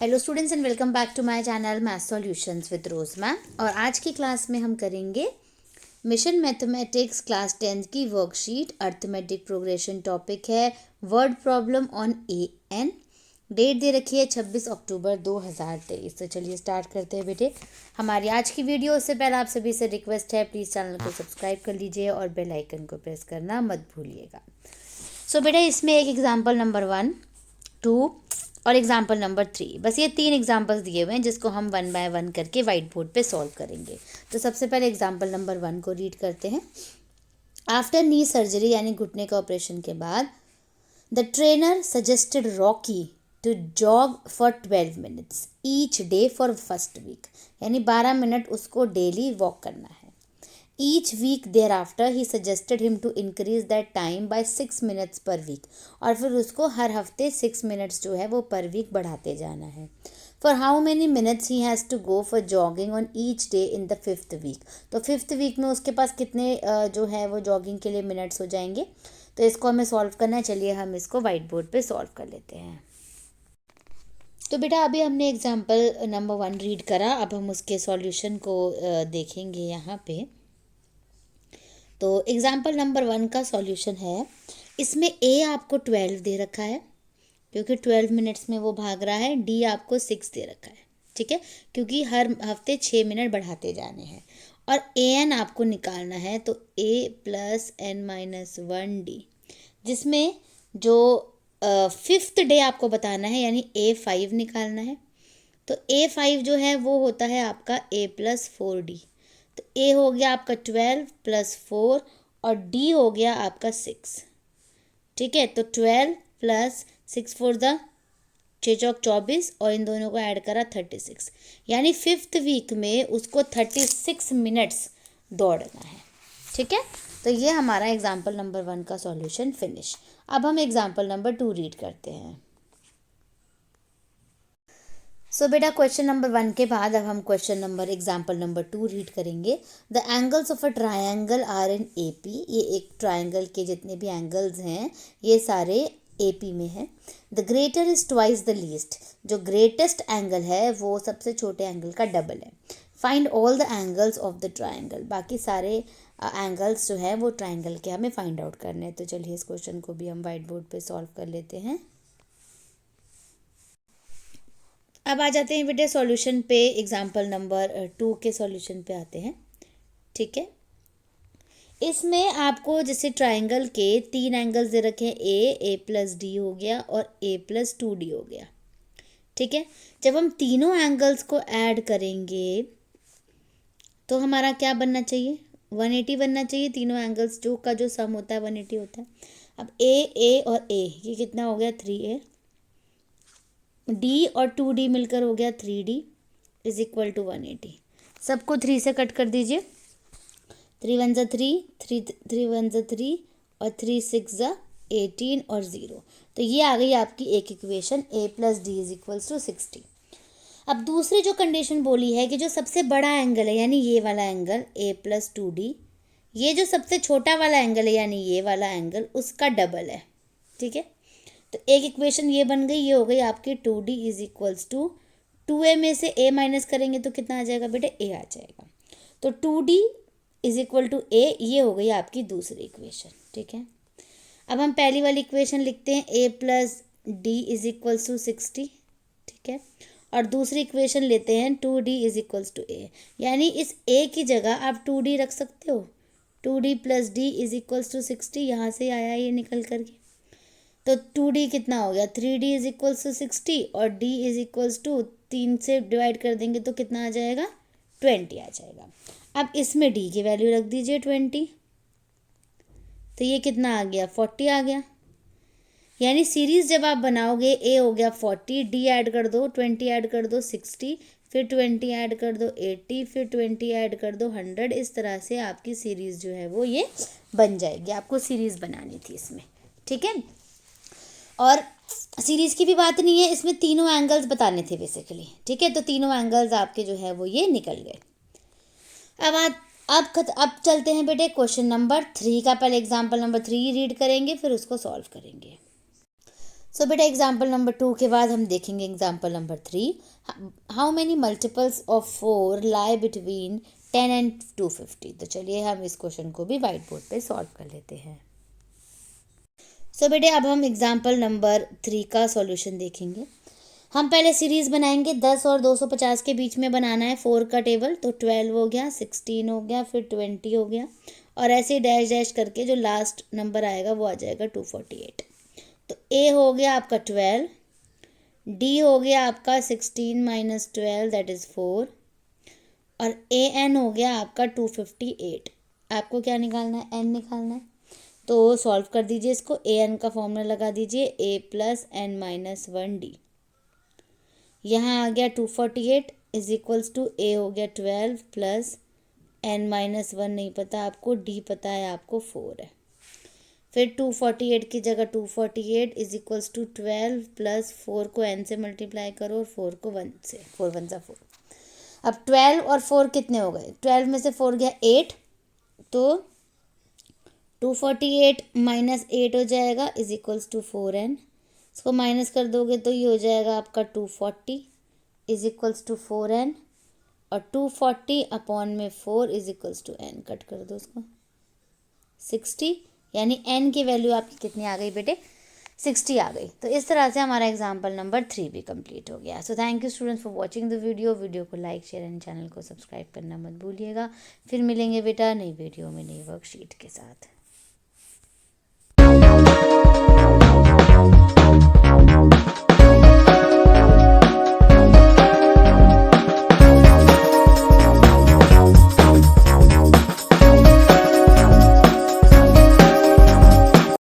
Hello students and welcome back to my channel math solutions with Rose ma'am. और आज की class में हम करेंगे मिशन मैथमेटिक्स क्लास 10 की वर्कशीट अर्थमेटिक प्रोग्रेशन। टॉपिक है word problem on A N. Date दे रखी है 26 अक्टूबर 2023। तो चलिए स्टार्ट करते हैं बेटे हमारी आज की वीडियो। उससे पहले आप सभी से रिक्वेस्ट है, प्लीज़ चैनल को सब्सक्राइब कर लीजिए और बेल आइकन को प्रेस करना मत भूलिएगा। सो बेटा इसमें एक एग्जाम्पल नंबर 1, 2 और एग्जाम्पल नंबर 3, बस ये 3 एग्जाम्पल्स दिए हुए हैं जिसको हम 1 बाय 1 करके वाइट बोर्ड पे सॉल्व करेंगे। तो सबसे पहले एग्जाम्पल नंबर 1 को रीड करते हैं। आफ्टर नी सर्जरी यानी घुटने का ऑपरेशन के बाद the trainer suggested Rocky to jog for 12 minutes each day for first week, यानी 12 मिनट उसको डेली वॉक करना है। Each week thereafter he suggested him to increase that time by 6 minutes per week, और फिर उसको हर हफ्ते 6 minutes जो है वो पर वीक बढ़ाते जाना है। For how many minutes he has to go for jogging on each day in the 5th week. तो 5th वीक में उसके पास कितने जो है वो जॉगिंग के लिए मिनट्स हो जाएंगे। तो इसको हमें सॉल्व करना है। चलिए हम इसको वाइट बोर्ड पे सॉल्व कर लेते हैं। तो बेटा अभी हमने एग्जाम्पल नंबर 1 रीड करा, अब हम उसके सॉल्यूशन को देखेंगे यहाँ पे। तो एग्जाम्पल नंबर 1 का सॉल्यूशन है, इसमें ए आपको 12 दे रखा है क्योंकि 12 मिनट्स में वो भाग रहा है। डी आपको 6 दे रखा है, ठीक है, क्योंकि हर हफ्ते 6 मिनट बढ़ाते जाने हैं। और ए एन आपको निकालना है, तो ए प्लस एन माइनस 1 डी, जिसमें जो 5th डे आपको बताना है, यानी A5 निकालना है। तो A5 जो है वो होता है आपका A प्लस 4D। तो A हो गया आपका 12 प्लस 4 और D हो गया आपका 6, ठीक है। तो 12 प्लस 6 फोर द 6 चौक 24 और इन दोनों को ऐड करा 36, यानी 5th वीक में उसको 36 मिनट्स दौड़ना है, ठीक है। तो ये हमारा एग्जाम्पल नंबर 1 का सॉल्यूशन फिनिश। अब हम एग्जाम्पल नंबर 2 रीड करते हैं। सो बेटा क्वेश्चन नंबर 1 के बाद अब हम question number example number 2 read करेंगे। The angles of a triangle are in AP। ये एक ट्रायंगल के जितने भी एंगल्स हैं ये सारे AP में हैं। The greater is twice the least. जो ग्रेटेस्ट एंगल है वो सबसे छोटे एंगल का डबल है। Find all the angles of the triangle. बाकी सारे एंगल्स जो है वो ट्रायंगल के हमें फाइंड आउट करने हैं। तो चलिए इस क्वेश्चन को भी हम वाइट बोर्ड पे सॉल्व कर लेते हैं। अब आ जाते हैं बेटे सॉल्यूशन पे। एग्जाम्पल नंबर 2 के सॉल्यूशन पे आते हैं, ठीक है। इसमें आपको जैसे ट्रायंगल के 3 एंगल्स दे रखे हैं, ए प्लस डी हो गया और ए प्लस 2D हो गया, ठीक है। जब हम तीनों एंगल्स को ऐड करेंगे तो हमारा क्या बनना चाहिए, 180 बनना चाहिए। तीनों एंगल्स जो का जो सम होता है 180 होता है। अब ए और ए ये कितना हो गया 3A, डी और 2D मिलकर हो गया 3D इज इक्वल टू 180। सबको 3 से कट कर दीजिए। 3 1 3, 3 1 3 और 3 6 18 और 0। तो ये आ गई आपकी एक equation, A plus D is equals to 60। अब दूसरी जो कंडीशन बोली है कि जो सबसे बड़ा एंगल है यानी ये वाला एंगल A प्लस 2D, ये जो सबसे छोटा वाला एंगल है यानी ये वाला एंगल उसका डबल है, ठीक है। तो एक इक्वेशन ये बन गई, ये हो गई आपकी 2D is equals to 2A में से A माइनस करेंगे तो कितना आ जाएगा बेटे, A आ जाएगा। तो 2D is equal to A, ये हो गई आपकी दूसरी इक्वेशन, ठीक है। अब हम पहली वाली इक्वेशन लिखते हैं, A plus D is equals to 60, ठीक है। और दूसरी इक्वेशन लेते हैं 2D is equals to A, यानी इस A की जगह आप 2D रख सकते हो। 2D plus D is equals to 60, यहाँ से आया ये निकल करके। तो 2D कितना हो गया, 3D इज इक्वल्स टू 60 और D इज इक्वल्स टू 3 से डिवाइड कर देंगे तो कितना आ जाएगा, 20 आ जाएगा। अब इसमें D की वैल्यू रख दीजिए 20, तो ये कितना आ गया 40 आ गया। यानी सीरीज जब आप बनाओगे A हो गया 40, D ऐड कर दो 20 ऐड कर दो 60, फिर 20 ऐड कर दो 80, फिर 20 ऐड कर दो 100। इस तरह से आपकी सीरीज़ जो है वो ये बन जाएगी। आपको सीरीज़ बनानी थी इसमें, ठीक है। और सीरीज़ की भी बात नहीं है, इसमें तीनों एंगल्स बताने थे बेसिकली, ठीक है। तो तीनों एंगल्स आपके जो है वो ये निकल गए। अब चलते हैं बेटे क्वेश्चन नंबर 3 का। पहले एग्जाम्पल नंबर 3 रीड करेंगे फिर उसको सॉल्व करेंगे। सो बेटा एग्जाम्पल नंबर 2 के बाद हम देखेंगे example number 3। How many multiples of 4 lie between 10 and 250। तो चलिए हम इस क्वेश्चन को भी वाइट बोर्ड पे सॉल्व कर लेते हैं। सो बेटे अब हम एग्जाम्पल नंबर 3 का सॉल्यूशन देखेंगे। हम पहले सीरीज बनाएंगे 10 और 250 के बीच में बनाना है 4 का टेबल। तो 12 हो गया, 16 हो गया, फिर 20 हो गया, और ऐसे डैश डैश करके जो लास्ट नंबर आएगा वो आ जाएगा 248। तो ए हो गया आपका 12, डी हो गया आपका 16 माइनस 12 दैट इज़ 4, और ए एन हो गया आपका 258। आपको क्या निकालना है? एन निकालना है। तो सॉल्व कर दीजिए इसको। ए एन का फॉर्मूला लगा दीजिए, ए प्लस एन माइनस 1 डी। यहाँ आ गया 248 इज इक्वल्स टू ए हो गया 12 प्लस एन माइनस 1 नहीं पता आपको, डी पता है आपको 4 है। फिर 248 की जगह 248 इज इक्वल्स टू 12 प्लस 4 को n से मल्टीप्लाई करो और 4 को 1 से, 4 1 सा 4। अब 12 और 4 कितने हो गए? 12 में से 4 गया 8, तो 248 माइनस 8 हो जाएगा इज इक्वल्स टू 4n। इसको माइनस कर दोगे तो ये हो जाएगा आपका 240 इज इक्वल्स टू 4n, और 240 अपॉन में 4 is equals to n। Cut कर दो इसको, 60, यानी n की वैल्यू आपकी कितनी आ गई बेटे? 60 आ गई। तो इस तरह से हमारा एग्जाम्पल नंबर 3 भी कंप्लीट हो गया। So thank you students for watching the video को लाइक शेयर एंड चैनल को सब्सक्राइब करना मत भूलिएगा। फिर मिलेंगे बेटा नई वीडियो में नई वर्कशीट के साथ।